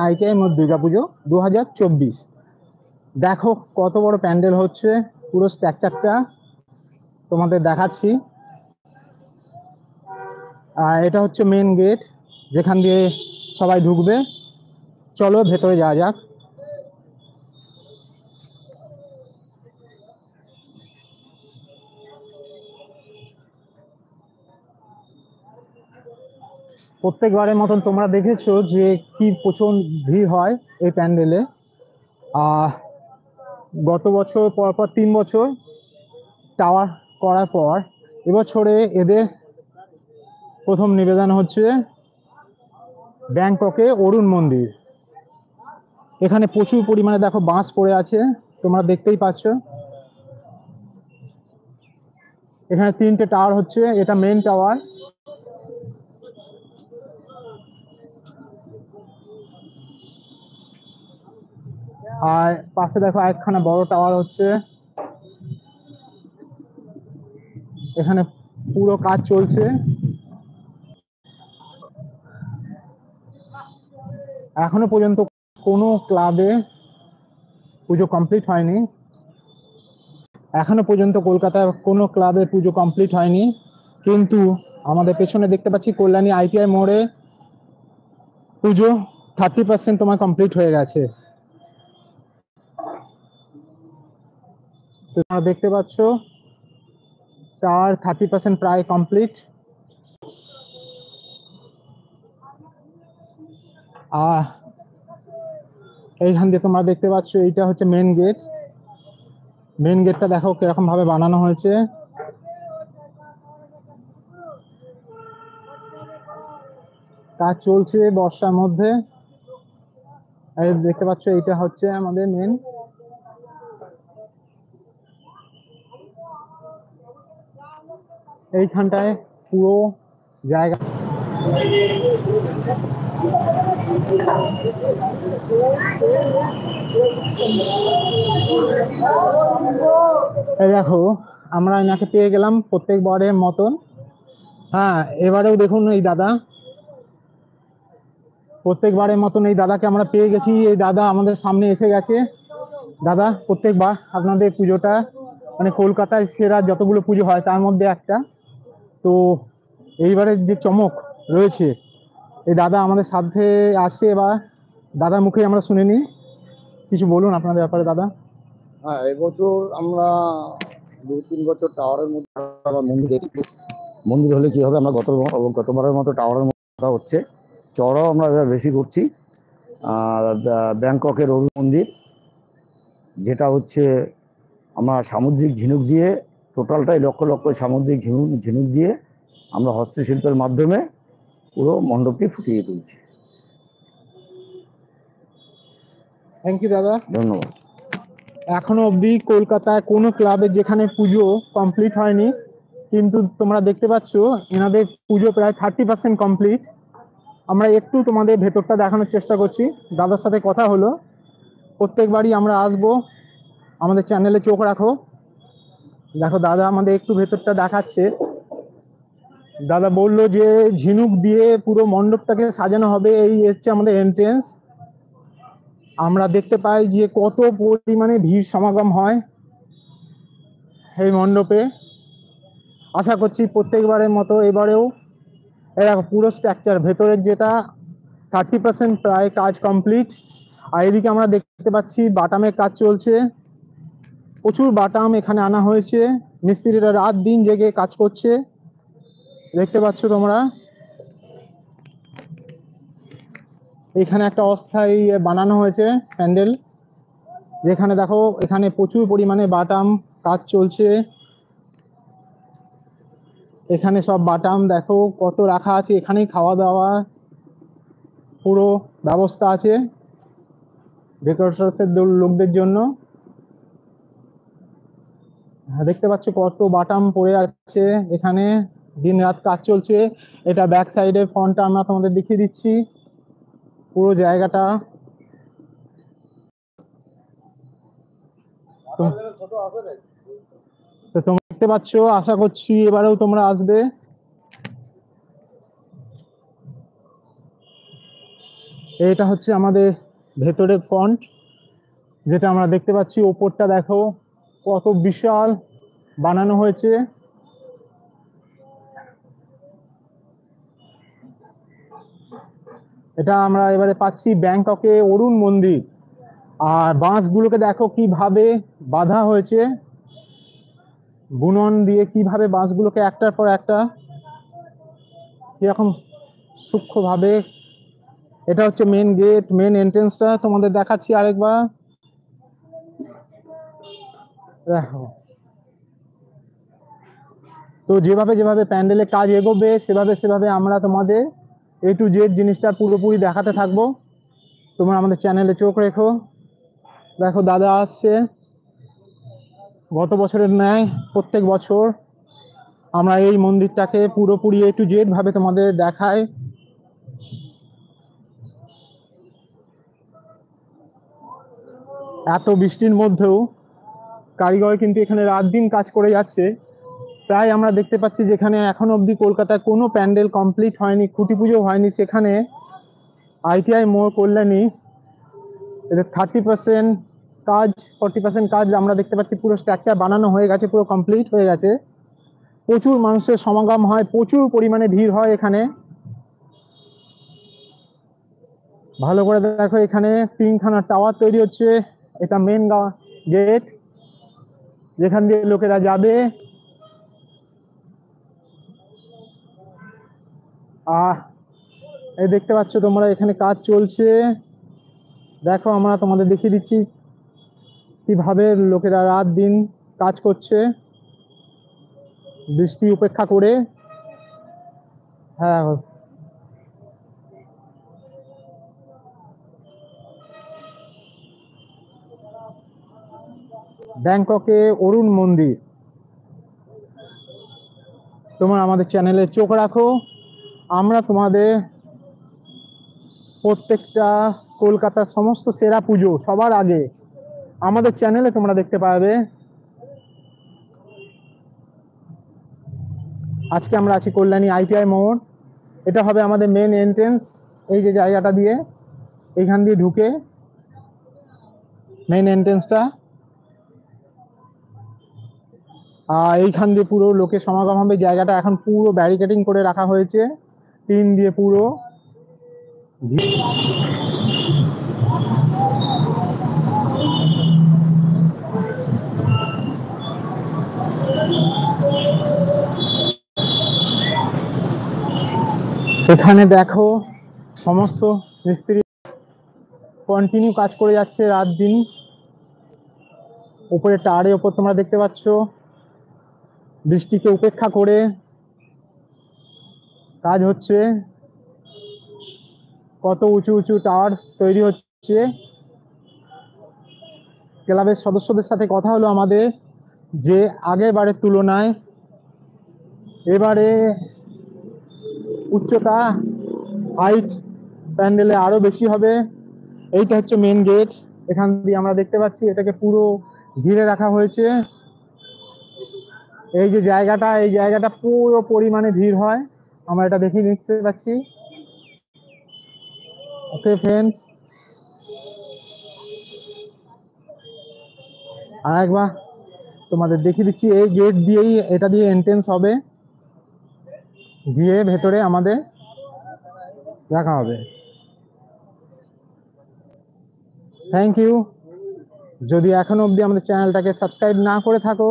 ITI Durga Puja 2024। দেখো কত বড় প্যান্ডেল হচ্ছে, পুরো স্ট্রাকচারটা তোমাদের দেখাচ্ছি। এটা হচ্ছে মেন গেট, যেখান দিয়ে সবাই ঢুকবে। চলো ভেতরে যাওয়া যাক। প্রত্যেকবারের মতন তোমরা দেখেছো যে কি প্রচুর ভিড় হয় এই প্যান্ডেলে। গত বছর পরপর 3 বছর টাওয়ার করার পর এবছরে এদের প্রথম নিবেদন হচ্ছে ব্যাংককে অরুণ মন্দির। এখানে প্রচুর পরিমাণে দেখো বাঁশ পড়ে আছে, তোমরা দেখতেই পাচ্ছ। এখানে 3টে টাওয়ার হচ্ছে, এটা মেন টাওয়ার। আর পাশে দেখো একখানা বড় টাওয়ার হচ্ছে। এখানে পুরো কাজ চলছে। এখনো পর্যন্ত কোনো ক্লাবে পুজো কমপ্লিট হয়নি। এখনো পর্যন্ত কলকাতায় কোনো ক্লাবে পুজো কমপ্লিট হয়নি, কিন্তু আমাদের পেছনে দেখতে পাচ্ছি কল্যাণী আইটিআই মোড়ে পুজো 30% তোমার কমপ্লিট হয়ে গেছে। তোমরা দেখতে পাচ্ছ তার 30% প্রায় কমপ্লিট। এইখান দিয়ে তোমরা দেখতে পাচ্ছ এইটা হচ্ছে মেন গেট। মেন গেটটা দেখো কিরকম ভাবে বানানো হয়েছে। কাজ চলছে বর্ষার মধ্যে। এই দেখতে পাচ্ছ এইটা হচ্ছে আমাদের মেন। এইখানটায় পুরো জায়গা এই দেখো আমরা এনাকে পেয়ে গেলাম প্রত্যেকবারের মতন। হ্যাঁ, এবারেও দেখুন এই দাদা, প্রত্যেকবারের মতন এই দাদাকে আমরা পেয়ে গেছি। এই দাদা আমাদের সামনে এসে গেছে। দাদা, প্রত্যেকবার আপনাদের পুজোটা মানে কলকাতায় সেরা যতগুলো পুজো হয় তার মধ্যে একটা। তো এইবারের যে চমক রয়েছে, এই দাদা আমাদের সাথে আসে, এবার দাদার মুখে আমরা শুনে নিই। কিছু বলুন আপনাদের ব্যাপারে দাদা। হ্যাঁ, এবছর আমরা 2-3 বছর টাওয়ারের মধ্যে মন্দির দেখি। মন্দির হলে কি হবে, আমরা গতবারের মতো টাওয়ারের মধ্যে হচ্ছে, চড়াও আমরা এবার বেশি করছি। আর ব্যাংককের অরুণ মন্দির, যেটা হচ্ছে আমরা সামুদ্রিক ঝিনুক দিয়ে, টোটালটাই লক্ষ লক্ষ সামুদ্রিক ঝিনুক দিয়ে আমরা হস্তশিল্পের মাধ্যমে পুরো মণ্ডপটি ফুটিয়ে তুলছি। থ্যাংক ইউ দাদা, ধন্যবাদ। এখনো অবধি কলকাতায় কোনো ক্লাবে যেখানে পুজো কমপ্লিট হয়নি, কিন্তু তোমরা দেখতে পাচ্ছ এনাদের পুজো প্রায় 30% কমপ্লিট। আমরা একটু তোমাদের ভেতরটা দেখানোর চেষ্টা করছি। দাদার সাথে কথা হলো, প্রত্যেকবারই আমরা আসবো, আমাদের চ্যানেলে চোখ রাখো। দেখো দাদা আমাদের একটু ভেতরটা দেখাচ্ছে। দাদা বললো যে ঝিনুক দিয়ে পুরো মণ্ডপটাকে সাজানো হবে, এই হচ্ছে আমাদের এন্ট্রেন্স। আমরা দেখতে পাই যে কত পরিমাণে ভিড় সমাগম হয় এই মণ্ডপে। আশা করছি প্রত্যেকবারের মতো এবারেও এরকম পুরো স্ট্রাকচার ভেতরের যেটা 30% প্রায় কাজ কমপ্লিট। আর এদিকে আমরা দেখতে পাচ্ছি বাটামের কাজ চলছে, প্রচুর বাটাম এখানে আনা হয়েছে। মিস্ত্রিরা রাত দিন জেগে কাজ করছে, দেখতে পাচ্ছ তোমরা। এখানে একটা অস্থায়ী বানানো হয়েছে প্যান্ডেল, যেখানে দেখো এখানে প্রচুর পরিমাণে বাটাম কাজ চলছে। এখানে সব বাটাম দেখো কত রাখা আছে, এখানেই খাওয়া দাওয়া পুরো ব্যবস্থা আছে ডেকোরেটরসের লোকদের জন্য। দেখতে পাচ্ছ কত বাটাম পড়ে আছে এখানে, দিন রাত কাজ চলছে। এটা ব্যাক সাইডের ফ্রন্টটা আমরা তোমাদের দেখিয়ে দিচ্ছি, পুরো জায়গাটা। তো তোমরা দেখতে পাচ্ছ, আশা করছি এবারেও তোমরা আসবে। এটা হচ্ছে আমাদের ভেতরের ফন্ট, যেটা আমরা দেখতে পাচ্ছি। ওপরটা দেখো কত বিশাল বানানো হয়েছে। এটা আমরা এবারে পাচ্ছি ব্যাংককে অরুণ মন্দির। আর বাঁশগুলোকে দেখো কিভাবে বাঁধা হয়েছে, বুনন দিয়ে কিভাবে বাঁশগুলোকে একটার পর একটা কিরকম সূক্ষ্মভাবে। এটা হচ্ছে মেন গেট, মেন এন্ট্রেন্সটা তোমাদের দেখাচ্ছি আরেকবার। দেখো, তো যেভাবে যেভাবে প্যান্ডেলের কাজ এগোবে সেভাবে সেভাবে আমরা তোমাদের A to Z জিনিসটা পুরোপুরি দেখাতে থাকবো। তোমরা আমাদের চ্যানেলে চোখ রেখো। দেখো দাদা আসছে, গত বছরের ন্যায় প্রত্যেক বছর আমরা এই মন্দিরটাকে পুরোপুরি A to Z ভাবে তোমাদের দেখাই। এত বৃষ্টির মধ্যেও কারিগর কিন্তু এখানে রাত দিন কাজ করে যাচ্ছে। প্রায় আমরা দেখতে পাচ্ছি যেখানে এখন অবধি কলকাতায় কোনো প্যান্ডেল কমপ্লিট হয়নি, খুঁটি পুজো হয়নি, সেখানে ITI মোড় কল্যাণী এদের 30% কাজ, 40% কাজ আমরা দেখতে পাচ্ছি। পুরো স্ট্রাকচার বানানো হয়ে গেছে, পুরো কমপ্লিট হয়ে গেছে। প্রচুর মানুষের সমাগম হয়, প্রচুর পরিমাণে ভিড় হয় এখানে। ভালো করে দেখো, এখানে 3খানা টাওয়ার তৈরি হচ্ছে। এটা মেন গেট, যেখান দিয়ে লোকেরা যাবে। এই দেখতে পাচ্ছ তোমরা, এখানে কাজ চলছে। দেখো আমরা তোমাদের দেখিয়ে দিচ্ছি কিভাবে লোকেরা রাত দিন কাজ করছে বৃষ্টি উপেক্ষা করে। হ্যাঁ, ব্যাংককে অরুণ মন্দির। তোমরা আমাদের চ্যানেলে চোখ রাখো। আমরা তোমাদের প্রত্যেকটা কলকাতার সমস্ত সেরা পুজো সবার আগে আমাদের চ্যানেলে তোমরা দেখতে পাবে। আজকে আমরা আছি কল্যাণী ITI মোড়। এটা হবে আমাদের মেন এন্ট্রেন্স। এই যে জায়গাটা দিয়ে, এইখান দিয়ে ঢুকে মেন এন্ট্রেন্সটা। এইখান দিয়ে পুরো লোকের সমাগম হবে। জায়গাটা এখন পুরো ব্যারিকেডিং করে রাখা হয়েছে, টিন দিয়ে পুরো। এখানে দেখো সমস্ত মিস্ত্রি কন্টিনিউ কাজ করে যাচ্ছে রাত দিন। উপরে টাওয়ারের ওপর তোমরা দেখতে পাচ্ছ বৃষ্টিকে উপেক্ষা করে কাজ হচ্ছে। কত উঁচু উঁচু টাওয়ার তৈরি হচ্ছে। ক্লাবের সদস্যদের সাথে কথা হলো আমাদের, যে আগের বারের তুলনায় এবারে উচ্চতা, হাইট প্যান্ডেলে আরো বেশি হবে। এইটা হচ্ছে মেন গেট, এখান দিয়ে আমরা দেখতে পাচ্ছি এটাকে পুরো ঘিরে রাখা হয়েছে। এই যে জায়গাটা, এই জায়গাটা পুরো পরিমাণে ভিড় হয়, আমরা এটা দেখে নিতে পাচ্ছি। ওকে ফ্রেন্ডস, আরেকবার তোমাদের দেখিয়ে দিচ্ছি। এই গেট দিয়েই, এটা দিয়ে এন্ট্রেন্স হবে, গিয়ে ভেতরে আমাদের দেখা হবে। Thank you. যদি এখনো অবধি আমাদের চ্যানেলটাকে সাবস্ক্রাইব না করে থাকো